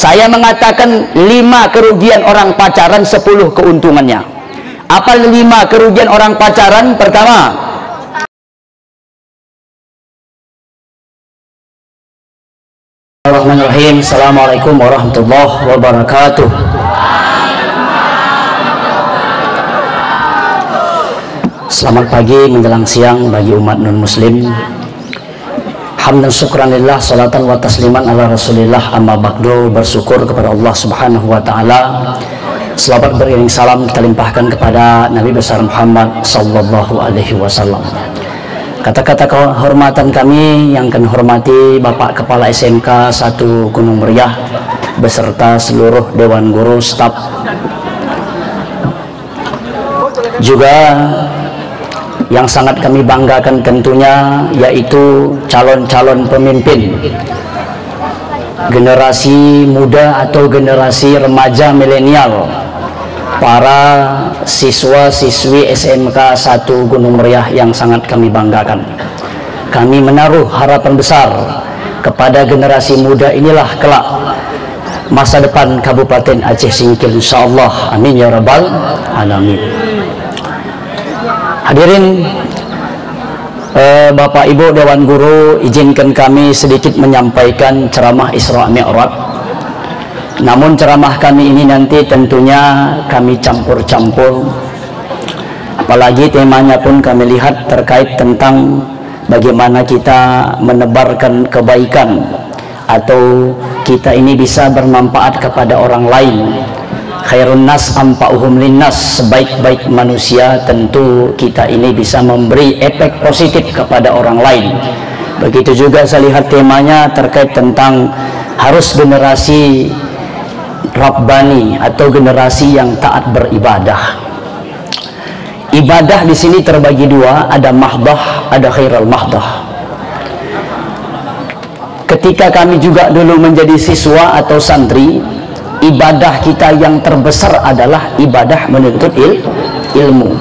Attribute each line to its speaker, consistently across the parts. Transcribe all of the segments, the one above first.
Speaker 1: Saya mengatakan 5 kerugian orang pacaran, 10 keuntungannya. Apa 5 kerugian orang pacaran? Pertama, Bismillahirrahmanirrahim. Assalamualaikum warahmatullahi wabarakatuh. Selamat pagi menjelang siang bagi umat non-muslim. Hamdan syukranillah, salatan wa tasliman ala rasulillah, amma ba'du. Bersyukur kepada Allah subhanahu wa ta'ala. Selamat beriring salam kita limpahkan kepada Nabi besar Muhammad sallallahu alaihi wasallam. Kata-kata kehormatan kami yang kami hormati Bapak Kepala SMK 1 Gunung Meriah beserta seluruh Dewan Guru, staf, juga yang sangat kami banggakan tentunya yaitu calon-calon pemimpin generasi muda atau generasi remaja milenial, para siswa-siswi SMK 1 Gunung Meriah yang sangat kami banggakan. Kami menaruh harapan besar kepada generasi muda inilah kelak masa depan Kabupaten Aceh Singkil, insyaallah. Amin ya rabbal alamin. Hadirin, Bapak Ibu Dewan Guru, izinkan kami sedikit menyampaikan ceramah Isra Mi'raj. Namun ceramah kami ini nanti tentunya kami campur-campur, apalagi temanya pun kami lihat terkait tentang bagaimana kita menebarkan kebaikan atau kita ini bisa bermanfaat kepada orang lain. Khairun nas anfa'uhum linnas, sebaik-baik manusia tentu kita ini bisa memberi efek positif kepada orang lain. Begitu juga saya lihat temanya terkait tentang harus generasi Rabbani atau generasi yang taat beribadah. Ibadah di sini terbagi dua, ada mahdah, ada khairul mahdah. Ketika kami juga dulu menjadi siswa atau santri, ibadah kita yang terbesar adalah ibadah menuntut ilmu.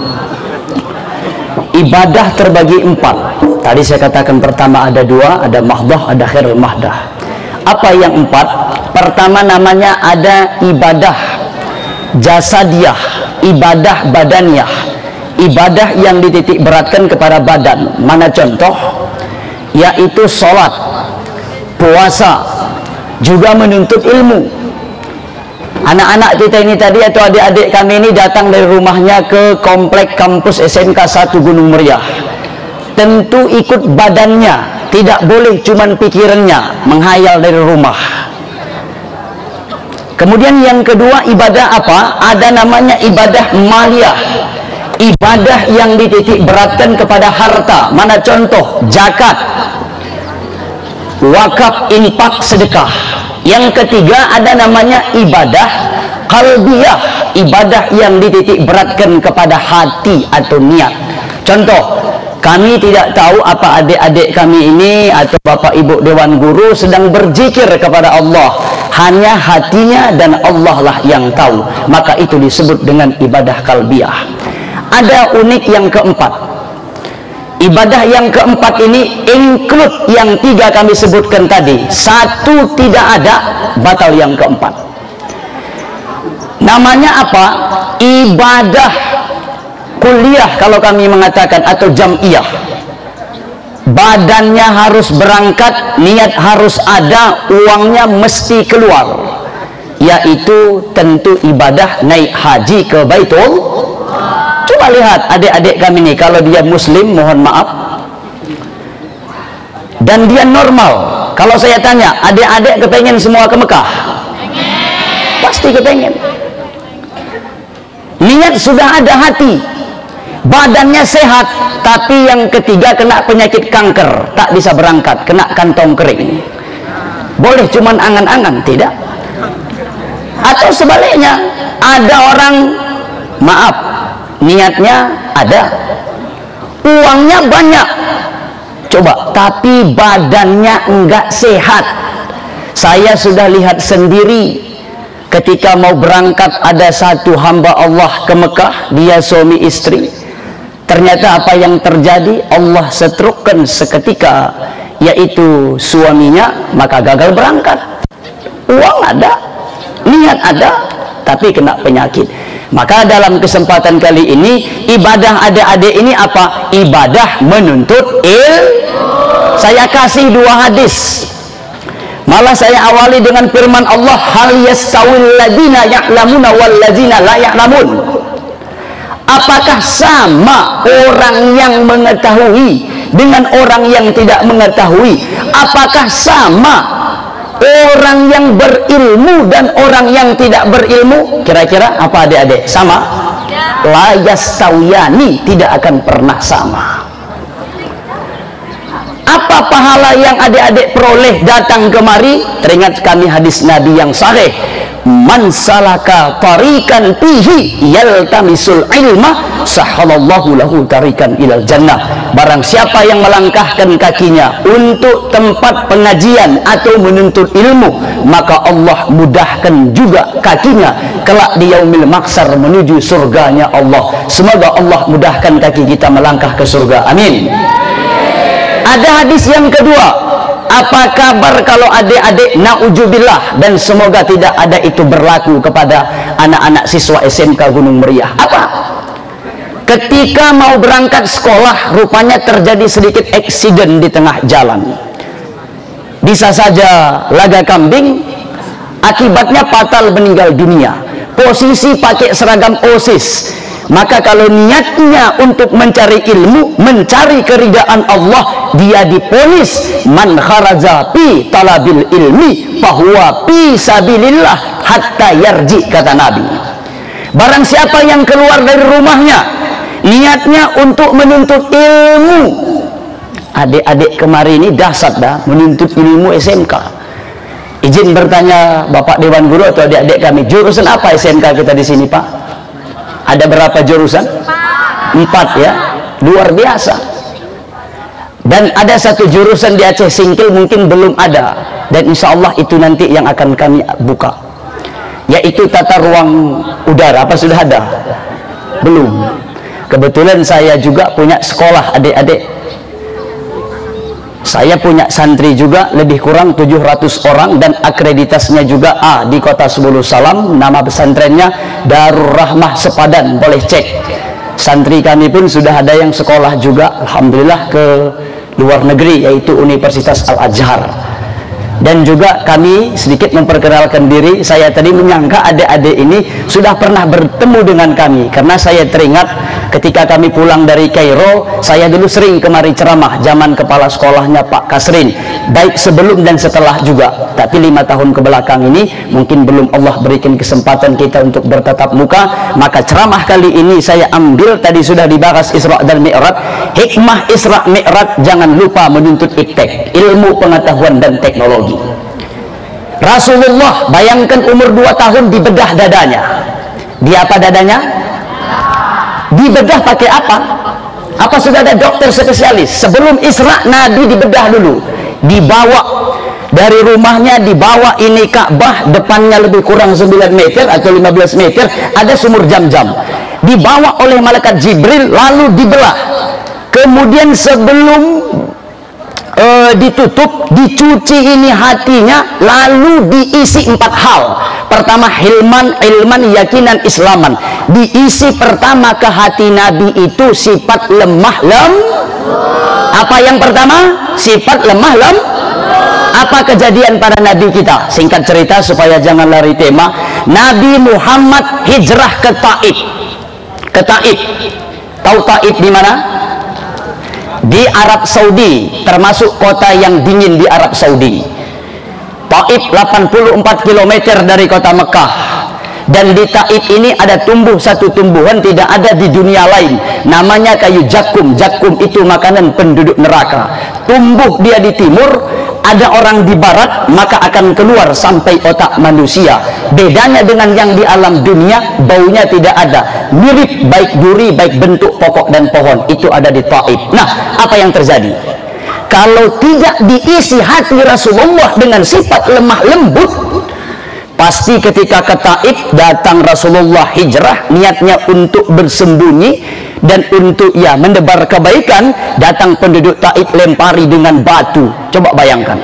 Speaker 1: Ibadah terbagi 4. Tadi saya katakan pertama ada 2, ada mahdah, ada khairul mahdah. Apa yang 4? Pertama namanya ada ibadah jasadiyah, ibadah badaniyah, ibadah yang dititik beratkan kepada badan. Mana contoh? Yaitu sholat, puasa, juga menuntut ilmu. Anak-anak kita ini tadi atau adik-adik kami ini datang dari rumahnya ke komplek kampus SMK 1 Gunung Meriah. Tentu ikut badannya, tidak boleh cuman pikirannya menghayal dari rumah. Kemudian yang kedua ibadah apa? Ada namanya ibadah maliyah, ibadah yang dititik beratkan kepada harta. Mana contoh? Zakat, wakaf, infak, sedekah. Yang ketiga ada namanya ibadah qalbiyah, ibadah yang dititik beratkan kepada hati atau niat. Contoh, kami tidak tahu apa adik-adik kami ini atau Bapak Ibu Dewan Guru sedang berzikir kepada Allah. Hanya hatinya dan Allah lah yang tahu. Maka itu disebut dengan ibadah qalbiyah. Ada unik yang keempat. Ibadah yang keempat ini include yang 3 kami sebutkan tadi. 1 tidak ada, batal yang keempat. Namanya apa? Ibadah kuliah kalau kami mengatakan, atau jam'iyah. Badannya harus berangkat, niat harus ada, uangnya mesti keluar. Yaitu tentu ibadah naik haji ke Baitul. Coba lihat adik-adik kami ini, kalau dia muslim mohon maaf dan dia normal, kalau saya tanya adik-adik kepengen semua ke Mekah? Pasti kepengen. Niat sudah ada, hati, badannya sehat, tapi yang ketiga kena penyakit kanker, tak bisa berangkat, kena kantong kering. Boleh cuman angan-angan? Tidak. Atau sebaliknya, ada orang maaf, niatnya ada, uangnya banyak, coba, tapi badannya enggak sehat. Saya sudah lihat sendiri ketika mau berangkat, ada satu hamba Allah ke Mekah, dia suami istri. Ternyata apa yang terjadi? Allah setrukkan seketika, yaitu suaminya, maka gagal berangkat. Uang ada, niat ada tapi kena penyakit. Maka dalam kesempatan kali ini, ibadah adik-adik ini apa? Ibadah menuntut ilmu. Saya kasih dua hadis. Malah saya awali dengan firman Allah, hal yastawil ladzina ya'lamuna wal ladzina la ya'lamun. Apakah sama orang yang mengetahui dengan orang yang tidak mengetahui? Apakah sama orang yang berilmu dan orang yang tidak berilmu? Kira-kira apa adik-adik? Sama? La yastawiyani, tidak akan pernah sama. Apa pahala yang adik-adik peroleh datang kemari? Teringat kami hadis Nabi yang sahih, man salaka tarikan fihi yaltamisul ilma sahalallahu lahu tarikan ilal jannah. Barang siapa yang melangkahkan kakinya untuk tempat pengajian atau menuntut ilmu, maka Allah mudahkan juga kakinya kelak di yaumil maksar menuju surganya Allah. Semoga Allah mudahkan kaki kita melangkah ke surga, amin. Ada hadis yang kedua, apa kabar kalau adik-adik na'udzubillah, dan semoga tidak ada itu berlaku kepada anak-anak siswa SMK Gunung Meriah. Apa? Ketika mau berangkat sekolah, rupanya terjadi sedikit eksiden di tengah jalan. Bisa saja laga kambing, akibatnya fatal meninggal dunia. Posisi pakai seragam OSIS. Maka kalau niatnya untuk mencari ilmu, mencari keridaan Allah, dia diponis man kharaja fi talabil ilmi fahuwa fi sabilillah hatta yarji, kata Nabi. Barang siapa yang keluar dari rumahnya niatnya untuk menuntut ilmu, adik-adik kemarin ini dahsyat dah, menuntut ilmu SMK. Izin bertanya Bapak Dewan Guru atau adik-adik kami, jurusan apa SMK kita di sini, Pak? Ada berapa jurusan? 4 ya, luar biasa. Dan ada satu jurusan di Aceh Singkil mungkin belum ada, dan insya Allah itu nanti yang akan kami buka, yaitu tata ruang udara. Apa sudah ada? Belum. Kebetulan saya juga punya sekolah adik-adik. Saya punya santri juga lebih kurang 700 orang dan akreditasnya juga A di Kota Sebulu Salam. Nama pesantrennya Darur Rahmah Sepadan, boleh cek. Santri kami pun sudah ada yang sekolah juga, alhamdulillah, ke luar negeri, yaitu Universitas Al-Azhar. Dan juga kami sedikit memperkenalkan diri. Saya tadi menyangka adik-adik ini sudah pernah bertemu dengan kami, karena saya teringat ketika kami pulang dari Kairo, saya dulu sering kemari ceramah zaman kepala sekolahnya Pak Kasrin, baik sebelum dan setelah juga. Tapi 5 tahun ke belakang ini mungkin belum Allah berikan kesempatan kita untuk bertatap muka. Maka ceramah kali ini saya ambil, tadi sudah dibahas Isra dan Mi'raj. Hikmah Isra Mi'raj, jangan lupa menuntut iptek, ilmu pengetahuan dan teknologi. Rasulullah, bayangkan umur 2 tahun dibedah dadanya. Di apa dadanya? Dibedah pakai apa? Apa sudah ada dokter spesialis? Sebelum Isra, Nabi dibedah dulu. Dibawa dari rumahnya, dibawa ini Ka'bah, depannya lebih kurang 9 meter atau 15 meter, ada sumur Zam-Zam. Dibawa oleh malaikat Jibril, lalu dibelah. Kemudian sebelum ditutup, dicuci ini hatinya, lalu diisi 4 hal. Pertama, hilman, ilman, yakinan, islaman. Diisi pertama ke hati Nabi itu sifat lemah Apa yang pertama? Sifat lemah Apa kejadian pada Nabi kita? Singkat cerita supaya jangan lari tema. Nabi Muhammad hijrah ke Taif. Ke Taif. Tahu Taif di mana? Di Arab Saudi, termasuk kota yang dingin di Arab Saudi. Taif 84 km dari kota Mekah. Dan di Taif ini ada tumbuh satu tumbuhan tidak ada di dunia lain, namanya kayu jakum. Jakum itu makanan penduduk neraka. Tumbuh dia di timur, ada orang di barat, maka akan keluar sampai otak manusia. Bedanya dengan yang di alam dunia, baunya tidak ada, mirip baik duri baik bentuk pokok dan pohon, itu ada di Taif. Nah, apa yang terjadi kalau tidak diisi hati Rasulullah dengan sifat lemah lembut? Pasti ketika ke Taif datang Rasulullah hijrah, niatnya untuk bersembunyi dan untuk mendebar kebaikan. Datang penduduk Taif lempari dengan batu. Coba bayangkan,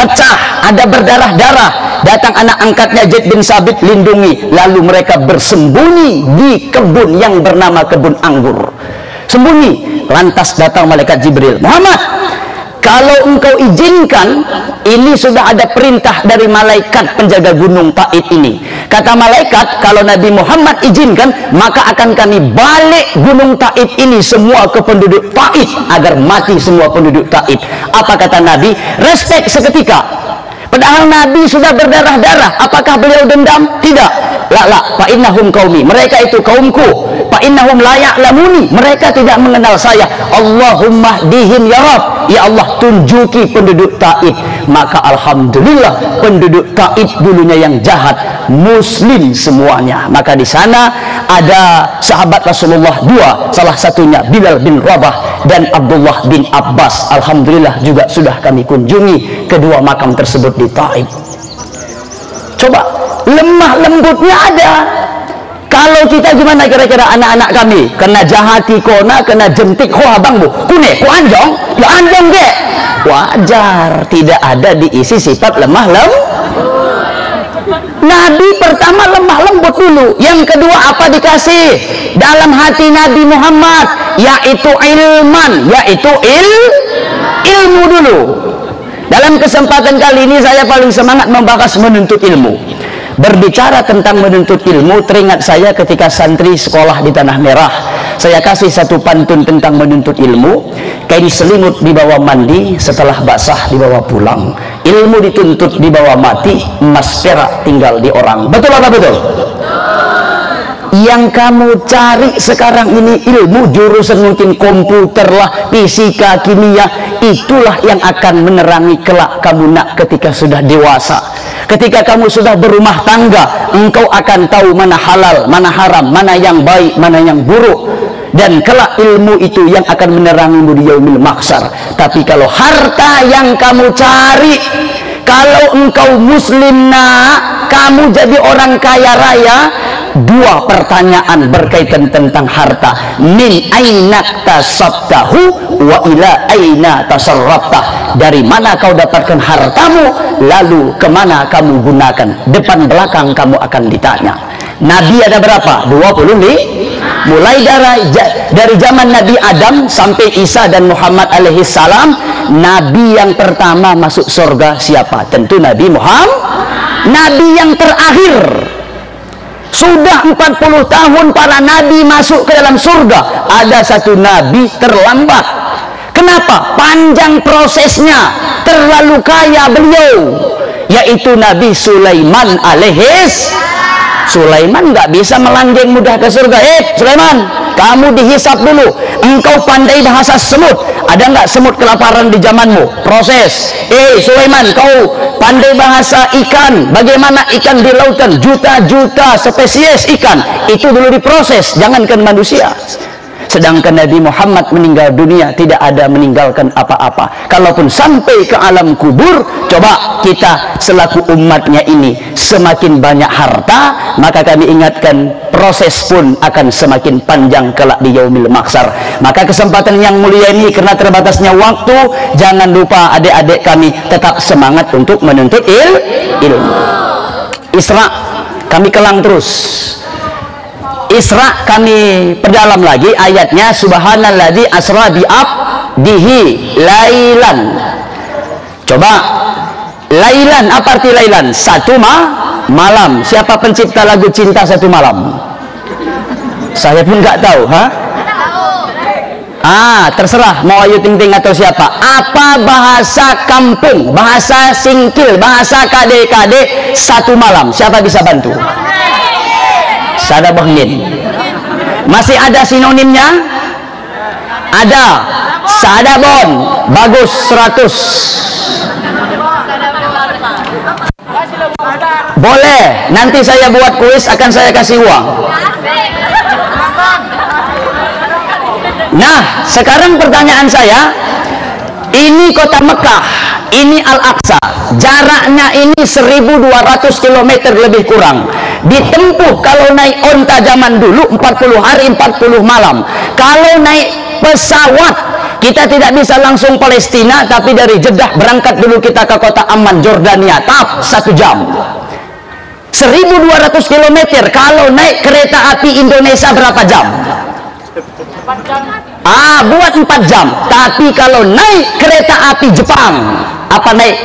Speaker 1: pecah, ada berdarah-darah. Datang anak angkatnya Zaid bin Sabit, lindungi. Lalu mereka bersembunyi di kebun yang bernama kebun anggur. Sembunyi. Lantas datang malaikat Jibril, Muhammad, kalau engkau izinkan, ini sudah ada perintah dari malaikat penjaga gunung Taif ini. Kata malaikat, kalau Nabi Muhammad izinkan, maka akan kami balik gunung Taif ini semua ke penduduk Taif, agar mati semua penduduk Taif. Apa kata Nabi? Respek seketika. Padahal Nabi sudah berdarah-darah. Apakah beliau dendam? Tidak. La, fa innahum qaumi. Mereka itu kaumku. Fa innahum la ya'lamuni. Mereka tidak mengenal saya. Allahumma hdihim ya Rabb. Ya Allah, tunjuki penduduk Taif. Maka alhamdulillah penduduk Taif dulunya yang jahat muslim semuanya. Maka di sana ada sahabat Rasulullah dua, salah satunya Bilal bin Rabah dan Abdullah bin Abbas. Alhamdulillah juga sudah kami kunjungi kedua makam tersebut di Taif. Coba, lemah lembutnya ada. Kalau kita gimana kira-kira anak-anak kami? Kena jahati kona, kena jentik ho abangmu. Kune, ku anjong? Ya anjong ke? Wajar, tidak ada diisi sifat lemah lembut. Nabi pertama lemah lembut dulu. Yang kedua apa dikasih? Dalam hati Nabi Muhammad, yaitu ilman, yaitu ilmu dulu. Dalam kesempatan kali ini saya paling semangat membahas menuntut ilmu. Berbicara tentang menuntut ilmu, teringat saya ketika santri sekolah di Tanah Merah. Saya kasih satu pantun tentang menuntut ilmu. Kain selimut dibawa mandi, setelah basah dibawa pulang. Ilmu dituntut dibawa mati, emas perak tinggal di orang. Betul apa betul? Yang kamu cari sekarang ini ilmu, jurusan mungkin komputer lah, fisika, kimia, itulah yang akan menerangi kelak kamu nak ketika sudah dewasa. Ketika kamu sudah berumah tangga, engkau akan tahu mana halal, mana haram, mana yang baik, mana yang buruk. Dan kelak ilmu itu yang akan menerangimu di yaumil mahsyar. Tapi kalau harta yang kamu cari, kalau engkau muslim nak, kamu jadi orang kaya raya, dua pertanyaan berkaitan tentang harta. Min aina tasabtahu wa ila aina tasarrafta. Dari mana kau dapatkan hartamu, lalu kemana kamu gunakan. Depan belakang kamu akan ditanya. Nabi ada berapa? 25. Mulai dari zaman Nabi Adam sampai Isa dan Muhammad alaihi salam, Nabi yang pertama masuk surga siapa? Tentu Nabi Muhammad. Nabi yang terakhir. Sudah 40 tahun para nabi masuk ke dalam surga. Ada satu nabi terlambat. Kenapa? Panjang prosesnya. Terlalu kaya beliau. Yaitu Nabi Sulaiman alaihis. Sulaiman nggak bisa melanggeng mudah ke surga. Sulaiman, kamu dihisap dulu. Engkau pandai bahasa semut. Ada nggak semut kelaparan di zamanmu? Proses. Sulaiman, kau pandai bahasa ikan. Bagaimana ikan di lautan? Juta-juta spesies ikan. Itu dulu diproses. Jangankan manusia. Sedangkan Nabi Muhammad meninggal dunia tidak ada meninggalkan apa-apa. Kalaupun sampai ke alam kubur, coba kita selaku umatnya ini semakin banyak harta, maka kami ingatkan proses pun akan semakin panjang kelak di yaumil mahsyar. Maka kesempatan yang mulia ini karena terbatasnya waktu, jangan lupa adik-adik kami tetap semangat untuk menuntut ilmu. Isra kami kelang terus. Isra kami perdalam lagi ayatnya, subhanalladzi asra bi abdihi lailan. Coba, lailan apa arti lailan? Satu malam. Siapa pencipta lagu Cinta Satu Malam? Saya pun nggak tahu, terserah mau Ayu Ting Ting atau siapa. Apa bahasa kampung, bahasa singkil, bahasa kade-kade satu malam? Siapa bisa bantu? Sada Bahlin. Masih ada sinonimnya? Ada. Sadabon. Bagus 100. Boleh. Nanti saya buat kuis, akan saya kasih uang. Nah, sekarang pertanyaan saya, ini kota Mekah, ini Al-Aqsa, jaraknya ini 1200 km lebih kurang. Ditempuh kalau naik onta zaman dulu 40 hari 40 malam. Kalau naik pesawat Kita tidak bisa langsung Palestina, tapi dari Jeddah berangkat dulu kita ke kota Amman, Jordania. Tap 1 jam. 1200 km. Kalau naik kereta api Indonesia berapa jam?
Speaker 2: 4 jam.
Speaker 1: Buat 4 jam. Tapi kalau naik kereta api Jepang, apa naik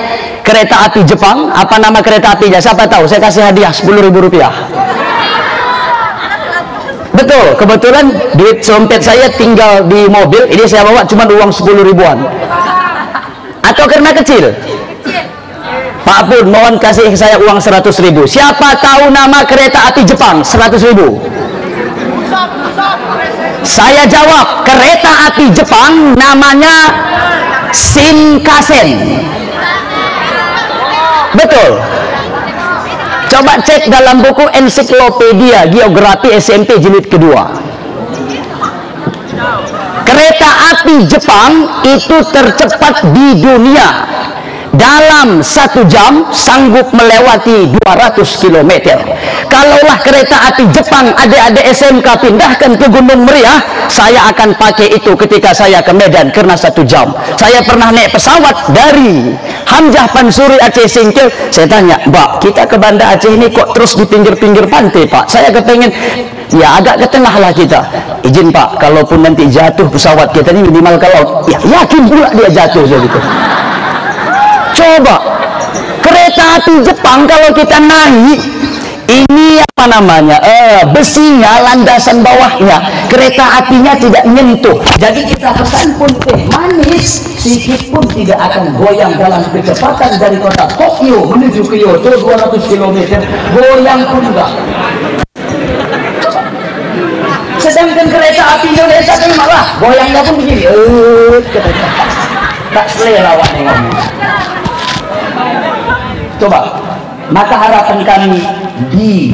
Speaker 1: kereta api Jepang? Apa nama kereta apinya? Siapa tahu? Saya kasih hadiah 10.000 rupiah. Betul, kebetulan duit sompet saya tinggal di mobil, ini saya bawa cuma uang 10 ribuan. Atau karena kecil? Pak Pun, mohon kasih saya uang 100.000. Siapa tahu nama kereta api Jepang? 100.000. Saya jawab, kereta api Jepang namanya Shinkansen. Betul. Coba cek dalam buku ensiklopedia geografi SMP jilid kedua. Kereta api Jepang itu tercepat di dunia. Dalam 1 jam sanggup melewati 200 km. Kalaulah kereta api Jepang adik-adik SMK pindahkan ke Gunung Meriah, saya akan pakai itu ketika saya ke Medan karena 1 jam. Saya pernah naik pesawat dari Hamzah Pansuri Aceh Singkil. Saya tanya, Mbak, kita ke Banda Aceh ini kok terus di pinggir-pinggir pantai, Pak? Saya kepengen, ya agak ke tengah lah kita. Izin Pak, kalaupun nanti jatuh pesawat kita ini minimal ke laut. Ya, yakin pula dia jatuh gitu. Coba kereta api Jepang kalau kita naik, ini apa namanya, besinya, landasan bawahnya, kereta apinya tidak nyentuh. Jadi kita pesan pun teh manis, sedikit pun tidak akan goyang dalam kecepatan dari kota Tokyo menuju Kyoto 200 km, goyang pun enggak. Sedangkan kereta api Indonesia ini malah goyangnya pun begini, tak selera awak ngomong. Coba, maka harapan kami di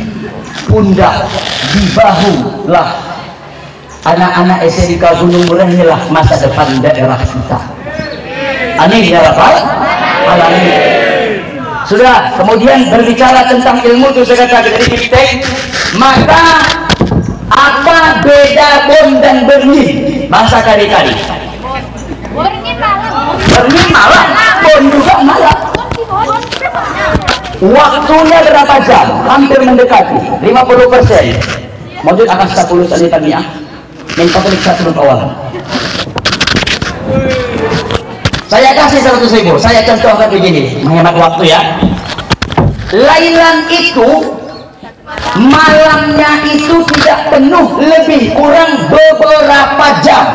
Speaker 1: pundak, di bahu lah anak-anak SMK Gunung Meriah, inilah masa depan daerah kita. Amin ya rabbal alamin. Sudah, kemudian berbicara tentang ilmu itu saya katakan dari Biptek, maka apa beda Bon dan Berlin bahasa kali-kali? Berlin malam, Bon juga malam. Waktunya berapa jam? Hampir mendekati 50%. Maksud akan 10 saja tadi ya. Yang Katolik 1 awal. Saya kasih 100.000. Saya contohkan begini, menghemat waktu ya. Lailan itu malamnya itu tidak penuh, lebih kurang beberapa jam.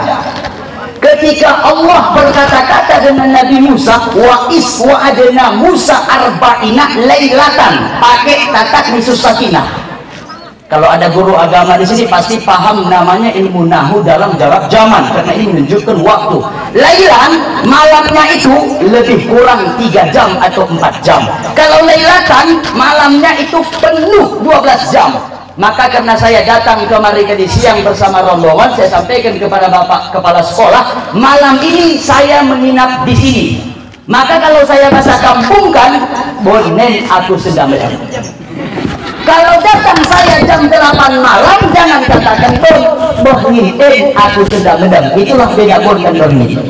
Speaker 1: Ketika Allah berkata-kata dengan Nabi Musa, wa adna Musa arba'ina lailatan, pakai tatak nisus sakinah. Kalau ada guru agama di sini pasti paham namanya ilmu nahu dalam jarak zaman, karena ini menunjukkan waktu. Lailan malamnya itu lebih kurang 3 jam atau 4 jam. Kalau lailatan malamnya itu penuh 12 jam. Maka karena saya datang kemari tadi siang bersama rombongan, saya sampaikan kepada Bapak Kepala Sekolah, malam ini saya menginap di sini. Maka kalau saya bahasa kampungkan, bonen aku sedang medam. Kalau datang saya jam 8 malam, jangan katakan bonin aku sedang medam. Itulah beda bon dan bonin.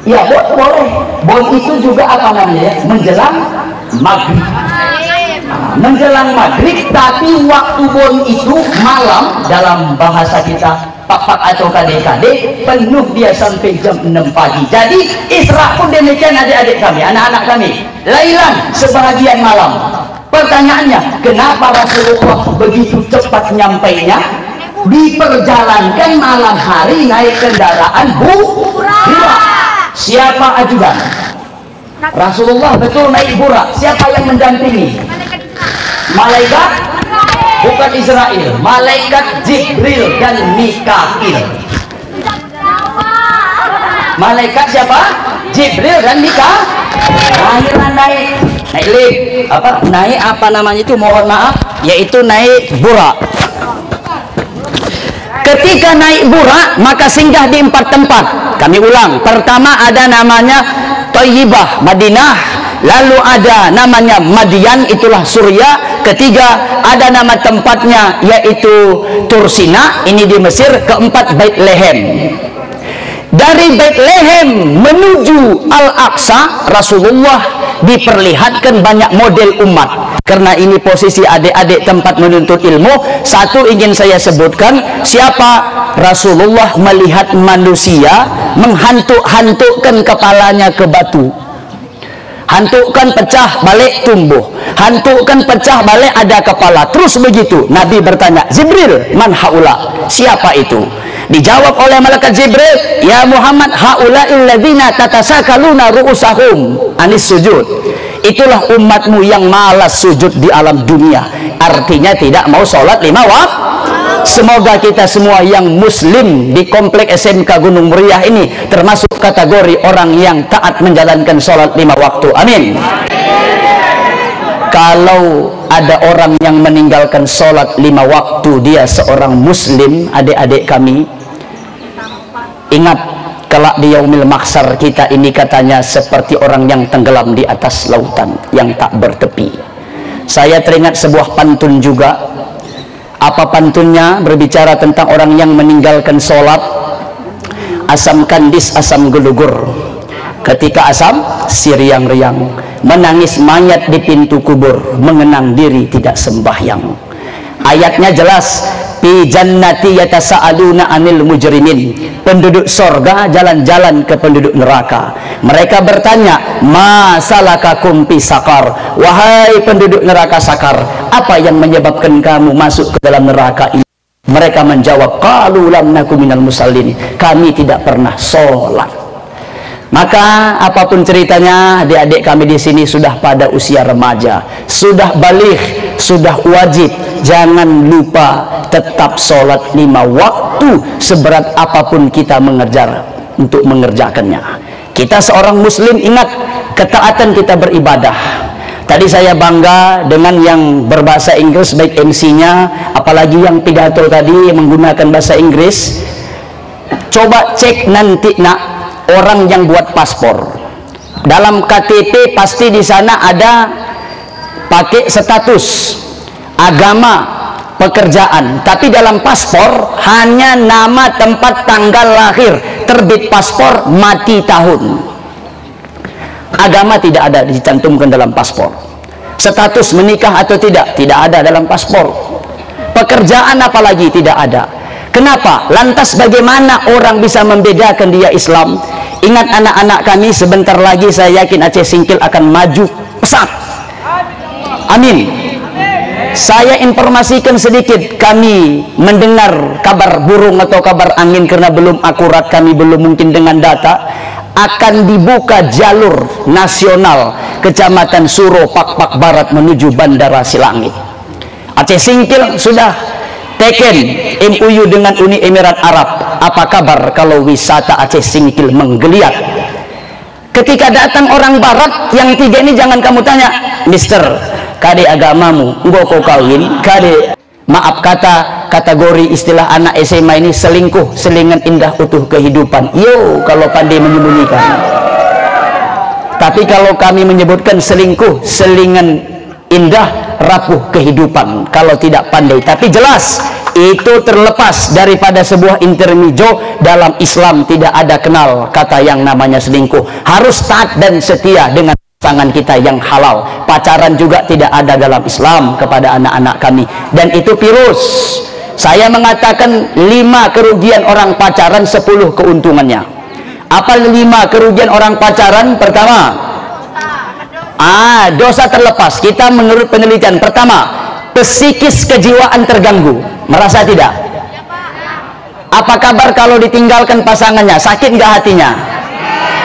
Speaker 1: Ya boleh. Bon itu juga apa namanya? Menjelang maghrib. Menjelang maghrib, tapi waktu bon itu malam, dalam bahasa kita pak-pak atau kadek-kadek, penuh dia sampai jam 6 pagi. Jadi Isra pun demikian adik-adik kami, anak-anak kami, lailan sebahagian malam. Pertanyaannya, kenapa Rasulullah begitu cepat nyampainya? Diperjalankan malam hari naik kendaraan burak. Siapa ajudan? Rasulullah betul naik burak. Siapa yang mendampingi? Malaikat, bukan Israel, malaikat Jibril dan Mikail. Malaikat siapa? Jibril dan Mikail. Naik lift, naik apa namanya itu, mohon maaf, yaitu naik burak. Ketika naik burak maka singgah di 4 tempat. Kami ulang, pertama ada namanya Thayyibah, Madinah. Lalu ada namanya Madian, itulah Suriah. ketiga ada nama tempatnya yaitu Tursina, ini di Mesir. Keempat Bethlehem. Dari Bethlehem menuju Al-Aqsa, Rasulullah diperlihatkan banyak model umat. Karena ini posisi adik-adik tempat menuntut ilmu, satu ingin saya sebutkan, siapa? Rasulullah melihat manusia menghantuk-hantukkan kepalanya ke batu. Hantukkan pecah balik tumbuh, hantukkan pecah balik ada kepala, terus begitu. Nabi bertanya, Jibril, man haula? Siapa itu? Dijawab oleh malaikat Jibril, ya Muhammad, haula'il ladzina tatasakaluna ru'usahum anis sujud. Itulah umatmu yang malas sujud di alam dunia. Artinya tidak mau sholat 5 waktu. Semoga kita semua yang muslim di komplek SMK Gunung Meriah ini termasuk kategori orang yang taat menjalankan sholat 5 waktu. Amin. Kalau ada orang yang meninggalkan sholat 5 waktu, dia seorang muslim, adik-adik kami, ingat, kelak di yaumil mahsyar kita ini katanya seperti orang yang tenggelam di atas lautan yang tak bertepi. Saya teringat sebuah pantun juga. Apa pantunnya? Berbicara tentang orang yang meninggalkan sholat. Asam kandis, asam gelugur. Ketika asam, si riang-riang. Menangis mayat di pintu kubur, mengenang diri tidak sembahyang. Ayatnya jelas, fi jannati yatasaaluna anil mujrimin. Penduduk sorga jalan-jalan ke penduduk neraka. Mereka bertanya, ma salakakum fi sakar? Wahai penduduk neraka sakar, apa yang menyebabkan kamu masuk ke dalam neraka ini? Mereka menjawab, qalu lam naku minal musallin. Kami tidak pernah sholat. Maka apapun ceritanya, adik-adik kami di sini sudah pada usia remaja, sudah baligh, sudah wajib. Jangan lupa tetap sholat 5 waktu, seberat apapun kita mengejar untuk mengerjakannya. Kita seorang muslim, ingat, ketaatan kita beribadah. Tadi saya bangga dengan yang berbahasa Inggris, baik MC-nya, apalagi yang pidato tadi menggunakan bahasa Inggris. Coba cek nanti nak, orang yang buat paspor, dalam KTP pasti di sana ada pakai status agama, pekerjaan, tapi dalam paspor hanya nama, tempat, tanggal lahir, terbit paspor, mati tahun. Agama tidak ada dicantumkan dalam paspor. Status menikah atau tidak ada dalam paspor. Pekerjaan apalagi tidak ada. Kenapa? Lantas bagaimana orang bisa membedakan dia Islam? Ingat anak-anak kami, sebentar lagi saya yakin Aceh Singkil akan maju pesat. Amin. Saya informasikan sedikit, kami mendengar kabar burung atau kabar angin karena belum akurat, kami belum mungkin dengan data, akan dibuka jalur nasional Kecamatan Suro Pak Barat menuju Bandara Silangit. Aceh Singkil sudah teken MOU dengan Uni Emirat Arab. Apa kabar kalau wisata Aceh Singkil menggeliat? Ketika datang orang barat, yang tiga ini jangan kamu tanya, Mister, kade agamamu, enggak kau kawin, kade, maaf kata, kategori istilah anak SMA ini selingkuh, selingan indah utuh kehidupan. Yo, kalau pandai menyembunyikan. Tapi kalau kami menyebutkan selingkuh, selingan indah rapuh kehidupan kalau tidak pandai. Tapi jelas itu terlepas daripada sebuah intermezzo. Dalam Islam tidak ada kenal kata yang namanya selingkuh. Harus taat dan setia dengan pasangan kita yang halal. Pacaran juga tidak ada dalam Islam kepada anak-anak kami, dan itu virus. Saya mengatakan 5 kerugian orang pacaran, 10 keuntungannya. Apa 5 kerugian orang pacaran? Pertama, dosa terlepas. Kita menurut penelitian, pertama, psikis kejiwaan terganggu. Merasa tidak? Apa kabar kalau ditinggalkan pasangannya? Sakit nggak hatinya?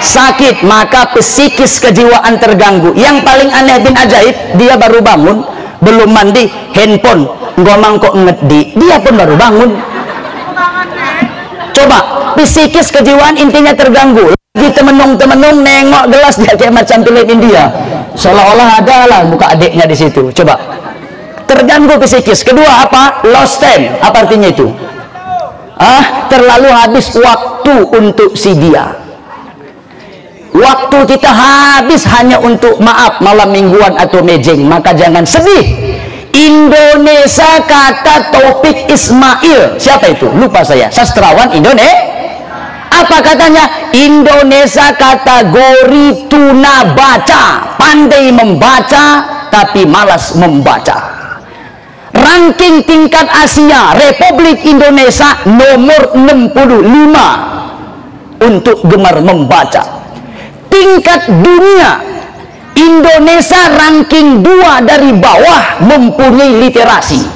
Speaker 1: Sakit, maka psikis kejiwaan terganggu. Yang paling aneh bin ajaib, dia baru bangun, belum mandi, handphone ngomong kok ngedi, dia pun baru bangun. Coba, psikis kejiwaan intinya terganggu. Lagi temenung nengok gelas, dia kayak macam film India, seolah-olah adalah muka adiknya di situ. Coba, terganggu psikis. Kedua apa? Lost time. Apa artinya itu? Terlalu habis waktu untuk si dia. Waktu kita habis hanya untuk maaf malam mingguan atau mejeng. Maka jangan sedih. Indonesia kata Taufik Ismail. Siapa itu? Lupa saya. Sastrawan Indonesia. Apa katanya? Indonesia kategori tuna baca, pandai membaca tapi malas membaca. Ranking tingkat Asia, Republik Indonesia nomor 65 untuk gemar membaca. Tingkat dunia, Indonesia ranking 2 dari bawah mempunyai literasi.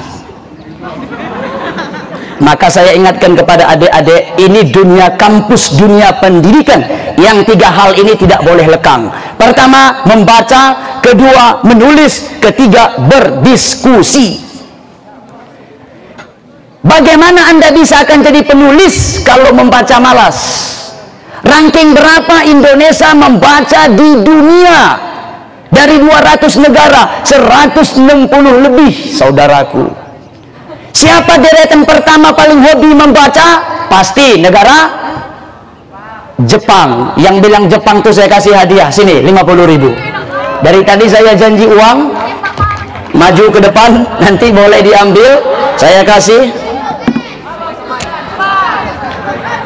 Speaker 1: Maka saya ingatkan kepada adik-adik, ini dunia kampus, dunia pendidikan, yang 3 hal ini tidak boleh lekang. Pertama, membaca. Kedua, menulis. Ketiga, berdiskusi. Bagaimana Anda bisa akan jadi penulis kalau membaca malas? Ranking berapa Indonesia membaca di dunia? Dari 200 negara, 160 lebih, saudaraku. Siapa deretan pertama paling hobi membaca? Pasti negara Jepang. Yang bilang Jepang tuh saya kasih hadiah. Sini 50.000. Dari tadi saya janji uang. Maju ke depan, nanti boleh diambil. Saya kasih.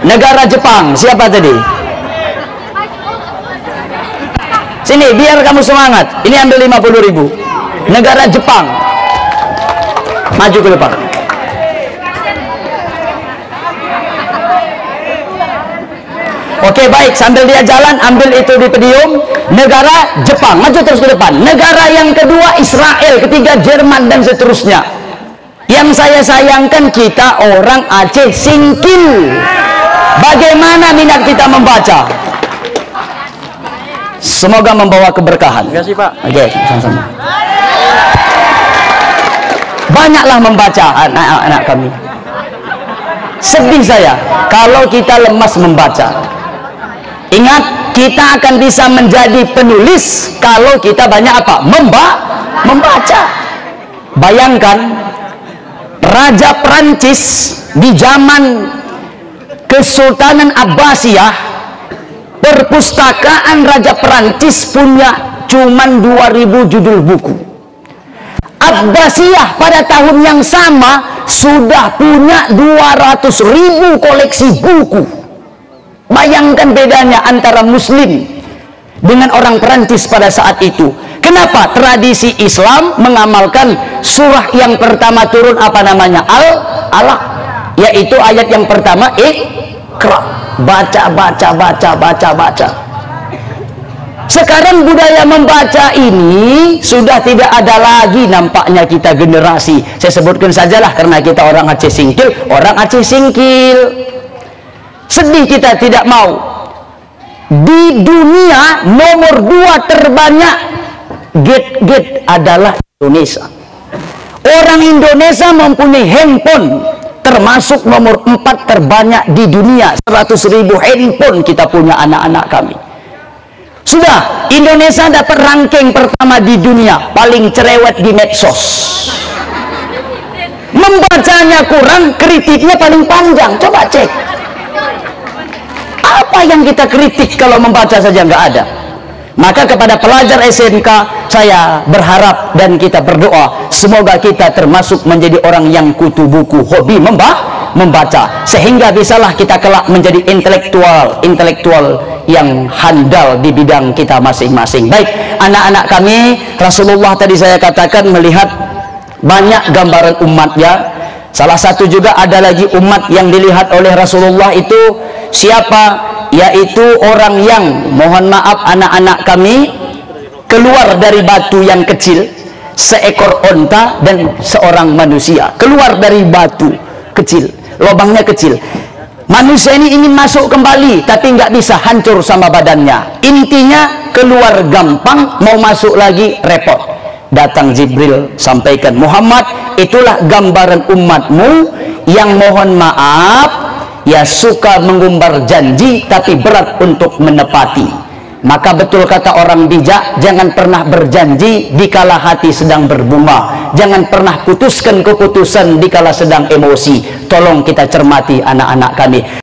Speaker 1: Negara Jepang. Siapa tadi? Sini biar kamu semangat. Ini ambil 50.000. Negara Jepang. Maju ke depan. Oke, baik, sambil dia jalan, ambil itu di podium. Negara Jepang, maju terus ke depan. Negara yang kedua Israel, ketiga Jerman, dan seterusnya. Yang saya sayangkan, kita orang Aceh singkil. Bagaimana minat kita membaca? Semoga membawa keberkahan.
Speaker 2: Terima kasih, Pak.
Speaker 1: Oke, sama-sama. Banyaklah membaca anak-anak kami. Sedih saya kalau kita lemas membaca. Ingat, kita akan bisa menjadi penulis kalau kita banyak apa? Membaca. Bayangkan, Raja Perancis di zaman Kesultanan Abbasiyah, perpustakaan Raja Perancis punya cuman 2000 judul buku. Abbasiyah pada tahun yang sama sudah punya 200.000 koleksi buku. Bayangkan bedanya antara Muslim dengan orang Perancis pada saat itu. Kenapa? Tradisi Islam mengamalkan surah yang pertama turun apa namanya? Al-Alaq, yaitu ayat yang pertama Iqra. Baca. Sekarang budaya membaca ini sudah tidak ada lagi nampaknya kita generasi. Saya sebutkan sajalah karena kita orang Aceh singkil, Sedih kita tidak mau. Di dunia nomor 2 terbanyak gate adalah Indonesia. Orang Indonesia mempunyai handphone termasuk nomor 4 terbanyak di dunia. 100.000 handphone kita punya anak-anak kami. Sudah, Indonesia dapat ranking pertama di dunia, paling cerewet di medsos. Membacanya kurang, kritiknya paling panjang. Coba cek. Apa yang kita kritik kalau membaca saja nggak ada? Maka kepada pelajar SMK saya berharap dan kita berdoa semoga kita termasuk menjadi orang yang kutu buku, hobi membaca, sehingga bisalah kita kelak menjadi intelektual yang handal di bidang kita masing-masing. Baik, anak-anak kami, Rasulullah tadi saya katakan melihat banyak gambaran umatnya. Salah satu juga ada lagi umat yang dilihat oleh Rasulullah itu siapa? Yaitu orang yang, mohon maaf anak-anak kami, keluar dari batu yang kecil, seekor onta dan seorang manusia. Keluar dari batu kecil, lubangnya kecil. Manusia ini ingin masuk kembali, tapi nggak bisa, hancur sama badannya. Intinya keluar gampang, mau masuk lagi repot. Datang Jibril sampaikan, Muhammad, itulah gambaran umatmu yang mohon maaf ya suka mengumbar janji tapi berat untuk menepati. Maka betul kata orang bijak, jangan pernah berjanji dikala hati sedang berbunga, jangan pernah putuskan keputusan dikala sedang emosi. Tolong kita cermati anak-anak kami.